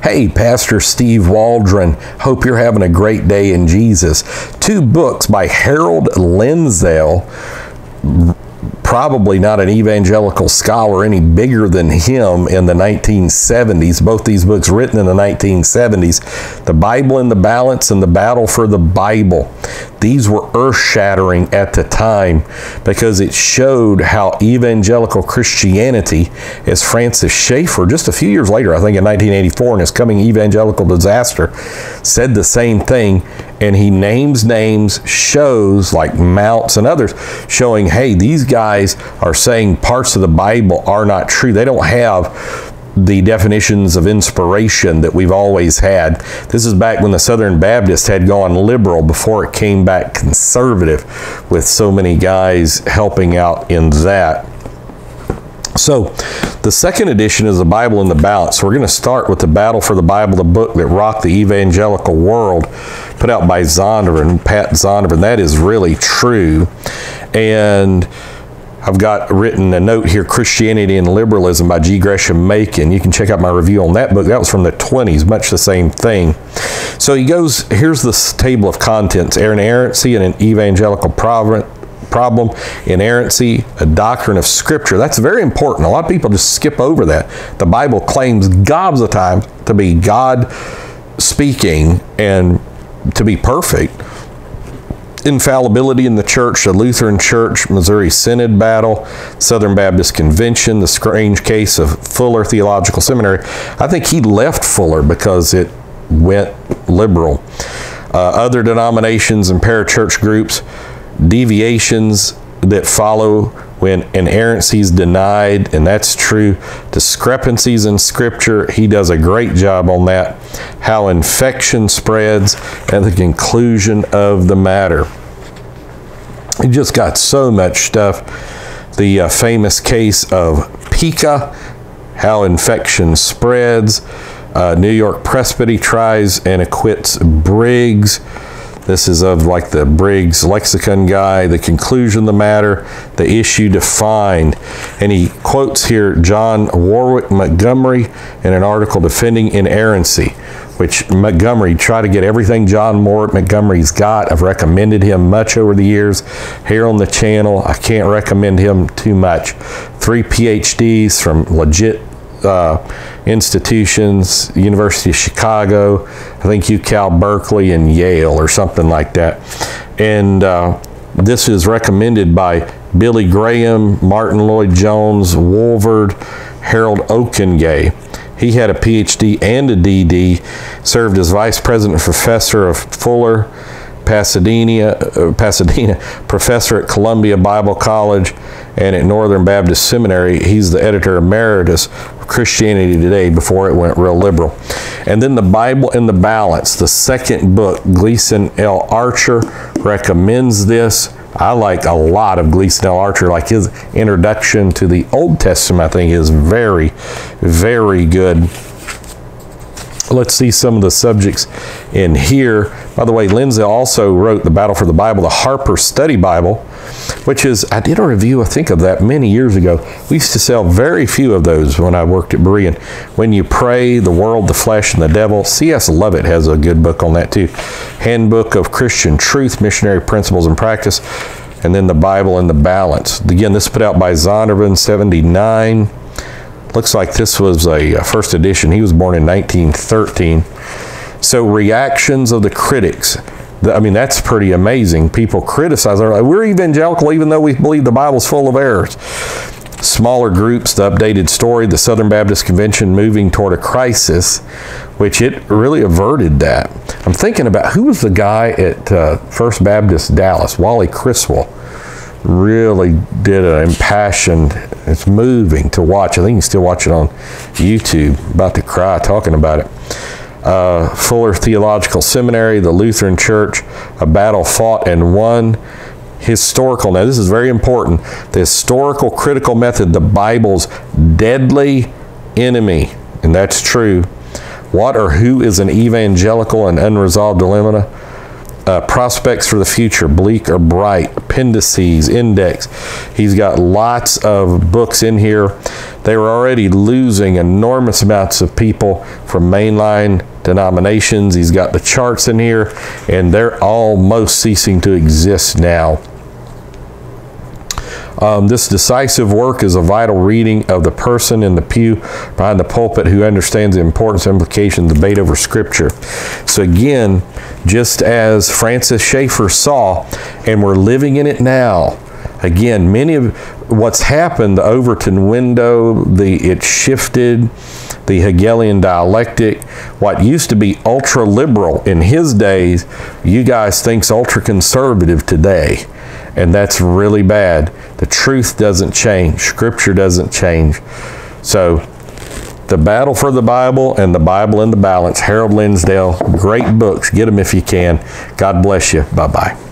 Hey, Pastor Steve Waldron. Hope you're having a great day in Jesus. 2 books by Harold Lindsell. Probably not an evangelical scholar any bigger than him in the 1970s. Both these books written in the 1970s. The Bible in the Balance and The Battle for the Bible. These were earth-shattering at the time because it showed how evangelical Christianity, as Francis Schaeffer, just a few years later, I think in 1984, in his Coming Evangelical Disaster, said the same thing. And he names shows like Mounts and others showing, hey, these guys are saying parts of the Bible are not true. They don't have the definitions of inspiration that we've always had. This is back when the Southern Baptists had gone liberal before it came back conservative, with so many guys helping out in that. So the second edition is the Bible in the Balance. So we're going to start with The Battle for the Bible, the book that rocked the evangelical world, put out by Zondervan, Pat Zondervan. That is really true. And I've got written a note here, Christianity and Liberalism by G. Gresham Machen. You can check out my review on that book. That was from the 20s, much the same thing. So he goes, here's this table of contents: inerrancy and an evangelical problem, inerrancy, a doctrine of Scripture. That's very important. A lot of people just skip over that. The Bible claims gobs of time to be God speaking and to be perfect. Infallibility in the church, the Lutheran Church, Missouri Synod battle, Southern Baptist Convention, the strange case of Fuller Theological Seminary. I think he left Fuller because it went liberal. Other denominations and parachurch groups, deviations that follow when inerrancy is denied, and that's true. Discrepancies in Scripture, he does a great job on that. How infection spreads, and the conclusion of the matter. He just got so much stuff. The famous case of Pica, how infection spreads. New York Presbytery tries and acquits Briggs. This is of like the Briggs lexicon guy, the conclusion of the matter, the issue defined. And he quotes here John Warwick Montgomery in an article defending inerrancy, which Montgomery, try to get everything John Warwick Montgomery's got. I've recommended him much over the years here on the channel. I can't recommend him too much. 3 PhDs from legit institutions, University of Chicago, I think UCal Berkeley and Yale or something like that. And this is recommended by Billy Graham, Martin Lloyd-Jones, Wolford, Harold Okengay. He had a PhD and a DD, served as vice president and professor of Fuller, Pasadena, professor at Columbia Bible College and at Northern Baptist Seminary. He's the editor emeritus of Christianity Today before it went real liberal. And then the Bible in the Balance, the second book, Gleason L. Archer recommends this. I like a lot of Gleason L. Archer, like his introduction to the Old Testament, I think is very, very good. Let's see some of the subjects in here. By the way, Lindsay also wrote The Battle for the Bible, the Harper Study Bible, which is, I did a review, I think, of that many years ago. We used to sell very few of those when I worked at Berean. When You Pray, The World, the Flesh, and the Devil. C.S. Lovett has a good book on that too. Handbook of Christian Truth, Missionary Principles and Practice, and then The Bible in the Balance. Again, this is put out by Zondervan, 79. Looks like this was a first edition. He was born in 1913. So reactions of the critics. I mean, that's pretty amazing. People criticize. They're like, we're evangelical even though we believe the Bible's full of errors. Smaller groups, the updated story, the Southern Baptist Convention moving toward a crisis, which it really averted that. I'm thinking about who was the guy at First Baptist Dallas, Wally Criswell. Really did an impassioned, it's moving to watch. I think you can still watch it on YouTube. About to cry talking about it. Fuller Theological Seminary, the Lutheran Church, A Battle Fought and Won. Historical, now this is very important. The historical critical method, the Bible's deadly enemy. And that's true. What or who is an evangelical and unresolved dilemma? prospects for the future, bleak or bright, appendices, index. He's got lots of books in here. They were already losing enormous amounts of people from mainline denominations. He's got the charts in here, and they're almost ceasing to exist now. This decisive work is a vital reading of the person in the pew behind the pulpit who understands the importance and implications of debate over Scripture. So again, just as Francis Schaeffer saw, and we're living in it now, again, many of what's happened, the Overton window, it shifted, the Hegelian dialectic, what used to be ultra-liberal in his days, you guys think's ultra-conservative today. And that's really bad. The truth doesn't change. Scripture doesn't change. So, The Battle for the Bible and The Bible in the Balance, Harold Linsdale, great books. Get them if you can. God bless you. Bye-bye.